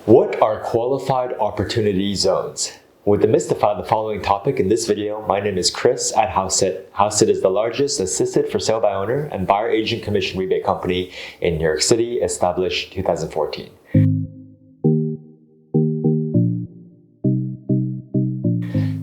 What are qualified opportunity zones? We'll demystify the following topic in this video. My name is Chris at Hauseit. Hauseit is the largest assisted for sale by owner and buyer agent commission rebate company in New York City, established 2014.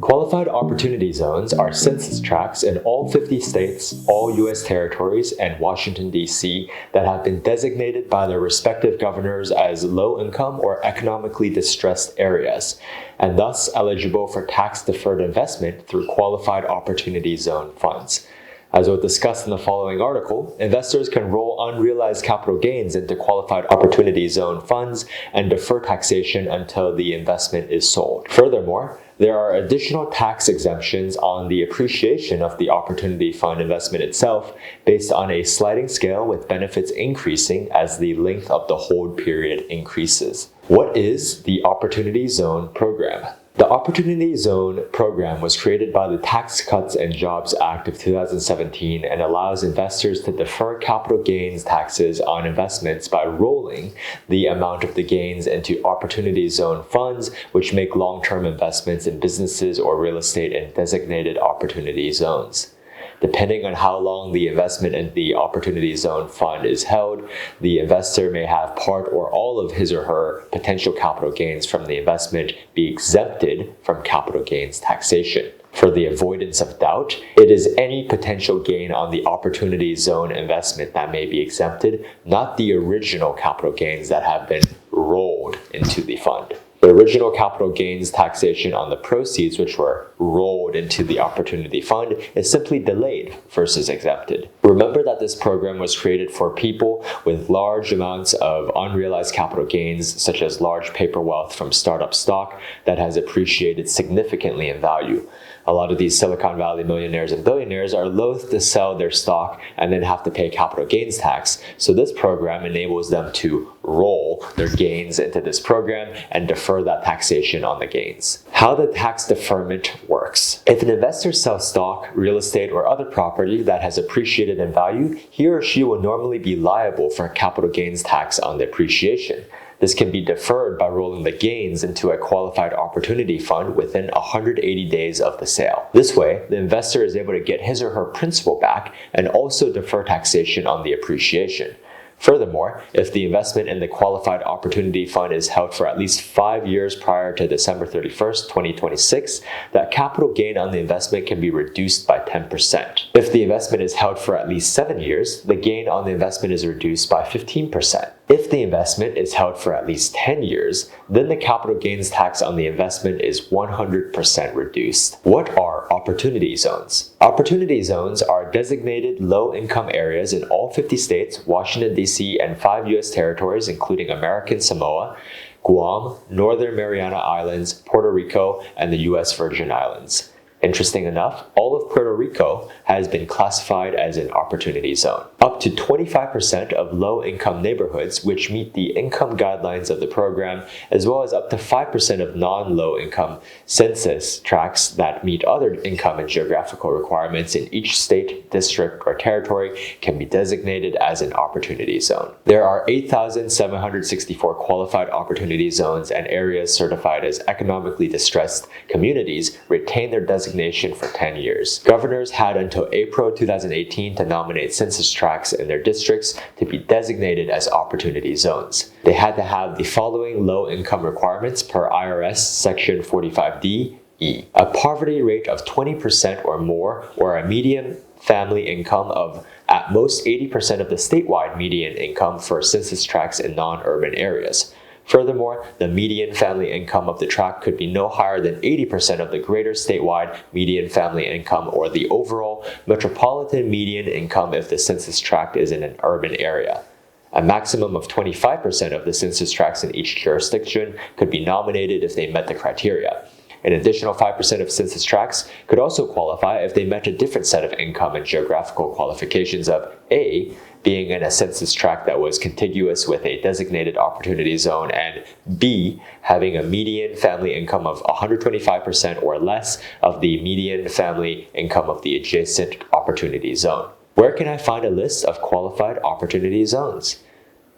Qualified opportunity zones are census tracts in all 50 states, all U.S. territories, and Washington, D.C. that have been designated by their respective governors as low-income or economically distressed areas, and thus eligible for tax-deferred investment through qualified opportunity zone funds. As we'll discuss in the following article, investors can roll unrealized capital gains into qualified opportunity zone funds and defer taxation until the investment is sold. Furthermore, there are additional tax exemptions on the appreciation of the opportunity fund investment itself based on a sliding scale with benefits increasing as the length of the hold period increases. What is the Opportunity Zone Program? The Opportunity Zone Program was created by the Tax Cuts and Jobs Act of 2017 and allows investors to defer capital gains taxes on investments by rolling the amount of the gains into Opportunity Zone funds, which make long-term investments in businesses or real estate in designated opportunity zones. Depending on how long the investment in the Opportunity Zone Fund is held, the investor may have part or all of his or her potential capital gains from the investment be exempted from capital gains taxation. For the avoidance of doubt, it is any potential gain on the Opportunity Zone investment that may be exempted, not the original capital gains that have been rolled into the fund. The original capital gains taxation on the proceeds which were rolled into the Opportunity Fund is simply delayed versus exempted. Remember that this program was created for people with large amounts of unrealized capital gains, such as large paper wealth from startup stock that has appreciated significantly in value. A lot of these Silicon Valley millionaires and billionaires are loath to sell their stock and then have to pay capital gains tax. So this program enables them to roll their gains into this program and defer that taxation on the gains. How the tax deferment works. If an investor sells stock, real estate, or other property that has appreciated in value, he or she will normally be liable for capital gains tax on the appreciation. This can be deferred by rolling the gains into a qualified opportunity fund within 180 days of the sale. This way, the investor is able to get his or her principal back and also defer taxation on the appreciation. Furthermore, if the investment in the qualified opportunity fund is held for at least 5 years prior to December 31st, 2026, that capital gain on the investment can be reduced by 10%. If the investment is held for at least 7 years, the gain on the investment is reduced by 15%. If the investment is held for at least 10 years, then the capital gains tax on the investment is 100% reduced. What are opportunity zones? Opportunity zones are designated low-income areas in all 50 states, Washington, D.C., and 5 U.S. territories, including American Samoa, Guam, Northern Mariana Islands, Puerto Rico, and the U.S. Virgin Islands. Interesting enough, all of Puerto Rico has been classified as an opportunity zone. Up to 25% of low-income neighborhoods which meet the income guidelines of the program, as well as up to 5% of non-low-income census tracts that meet other income and geographical requirements in each state, district, or territory can be designated as an opportunity zone. There are 8,764 qualified opportunity zones, and areas certified as economically distressed communities retain their designation for 10 years. Governors had until April 2018 to nominate census tracts in their districts to be designated as opportunity zones. They had to have the following low-income requirements per IRS Section 45D-E: a poverty rate of 20% or more, or a median family income of at most 80% of the statewide median income for census tracts in non-urban areas. Furthermore, the median family income of the tract could be no higher than 80% of the greater statewide median family income or the overall metropolitan median income if the census tract is in an urban area. A maximum of 25% of the census tracts in each jurisdiction could be nominated if they met the criteria. An additional 5% of census tracts could also qualify if they met a different set of income and geographical qualifications of A, being in a census tract that was contiguous with a designated opportunity zone, and B, having a median family income of 125% or less of the median family income of the adjacent opportunity zone. Where can I find a list of qualified opportunity zones?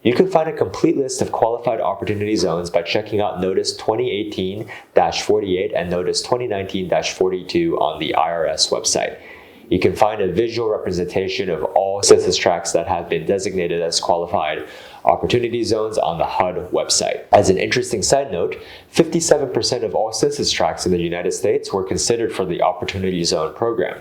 You can find a complete list of qualified opportunity zones by checking out Notice 2018-48 and Notice 2019-42 on the IRS website. You can find a visual representation of all census tracts that have been designated as qualified opportunity zones on the HUD website. As an interesting side note, 57% of all census tracts in the United States were considered for the Opportunity Zone program.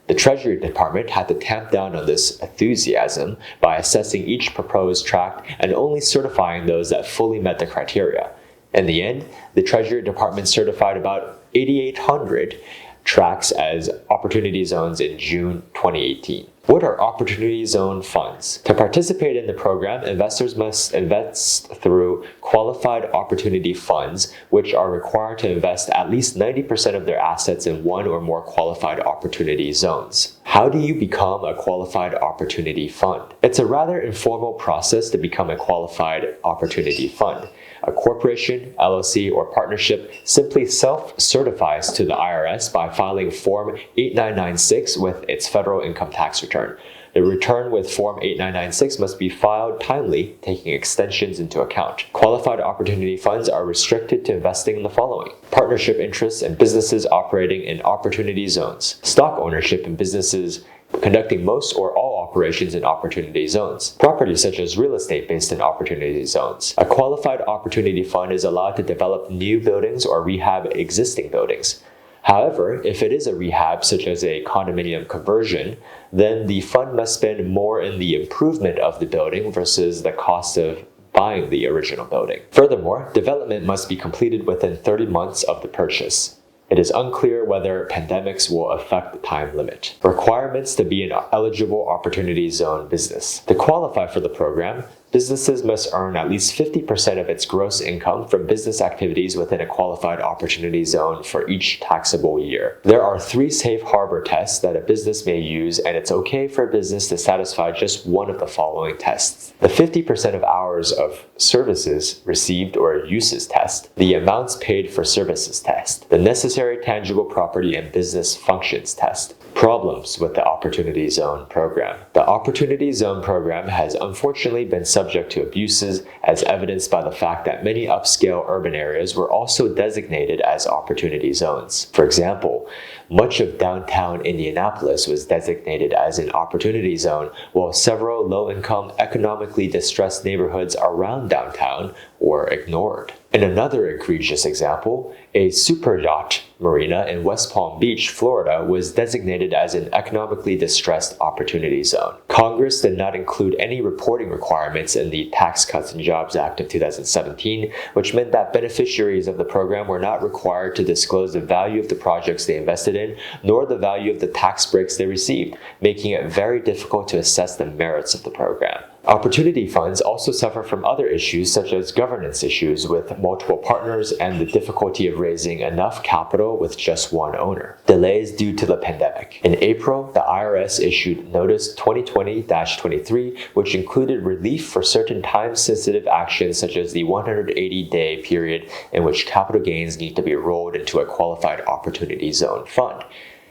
The Treasury Department had to tamp down on this enthusiasm by assessing each proposed tract and only certifying those that fully met the criteria. In the end, the Treasury Department certified about 8,800 tracts as opportunity zones in June 2018. What are Opportunity Zone funds? To participate in the program, investors must invest through qualified opportunity funds, which are required to invest at least 90% of their assets in one or more qualified opportunity zones. How do you become a qualified opportunity fund? It's a rather informal process to become a qualified opportunity fund. A corporation, LLC, or partnership simply self-certifies to the IRS by filing Form 8996 with its federal income tax return. The return with Form 8996 must be filed timely, taking extensions into account. Qualified opportunity funds are restricted to investing in the following: partnership interests in businesses operating in opportunity zones, stock ownership in businesses conducting most or all operations in opportunity zones, property such as real estate based in opportunity zones. A qualified opportunity fund is allowed to develop new buildings or rehab existing buildings. However, if it is a rehab such as a condominium conversion, then the fund must spend more in the improvement of the building versus the cost of buying the original building. Furthermore, development must be completed within 30 months of the purchase. It is unclear whether pandemics will affect the time limit. Requirements to be an eligible opportunity zone business. To qualify for the program, businesses must earn at least 50% of its gross income from business activities within a qualified opportunity zone for each taxable year. There are 3 safe harbor tests that a business may use, and it's okay for a business to satisfy just one of the following tests: the 50% of hours of services received or uses test, the amounts paid for services test, the necessary tangible property and business functions test. Problems with the Opportunity Zone program. The Opportunity Zone program has unfortunately been subject to abuses, as evidenced by the fact that many upscale urban areas were also designated as opportunity zones. For example, much of downtown Indianapolis was designated as an opportunity zone, while several low-income, economically distressed neighborhoods around downtown were ignored. In another egregious example, a super yacht marina in West Palm Beach, Florida, was designated as an economically distressed opportunity zone. Congress did not include any reporting requirements in the Tax Cuts and Jobs Act of 2017, which meant that beneficiaries of the program were not required to disclose the value of the projects they invested in, nor the value of the tax breaks they received, making it very difficult to assess the merits of the program. Opportunity funds also suffer from other issues such as governance issues with multiple partners and the difficulty of raising enough capital with just one owner. Delays due to the pandemic. In April, the IRS issued Notice 2020-23, which included relief for certain time-sensitive actions such as the 180-day period in which capital gains need to be rolled into a qualified opportunity zone fund.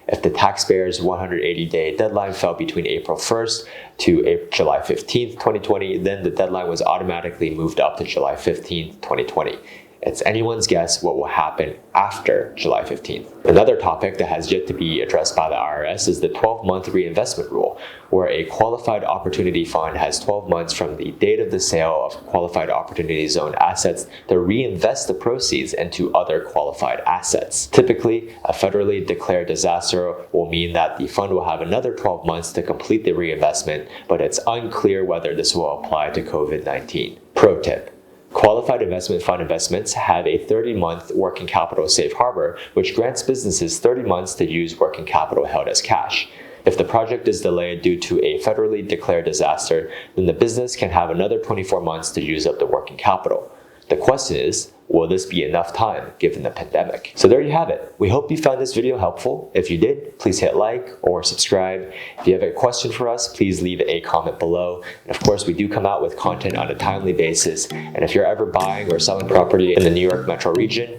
If the taxpayer's 180-day deadline fell between April 1st to July 15th, 2020, then the deadline was automatically moved up to July 15th, 2020. It's anyone's guess what will happen after July 15th. Another topic that has yet to be addressed by the IRS is the 12-month reinvestment rule, where a qualified opportunity fund has 12 months from the date of the sale of qualified opportunity zone assets to reinvest the proceeds into other qualified assets. Typically, a federally declared disaster will mean that the fund will have another 12 months to complete the reinvestment, but it's unclear whether this will apply to COVID-19. Pro tip: qualified investment fund investments have a 30-month working capital safe harbor, which grants businesses 30 months to use working capital held as cash. If the project is delayed due to a federally declared disaster, then the business can have another 24 months to use up the working capital. The question is, Will this be enough time given the pandemic? So there you have it. We hope you found this video helpful. If you did, please hit like or subscribe. If you have a question for us, please leave a comment below. And of course, we do come out with content on a timely basis. And if you're ever buying or selling property in the New York metro region,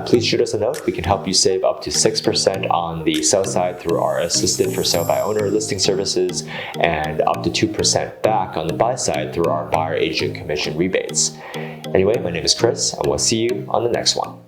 please shoot us a note. We can help you save up to 6% on the sell side through our assisted for sale by owner listing services and up to 2% back on the buy side through our buyer agent commission rebates. Anyway, my name is Chris, and we'll see you on the next one.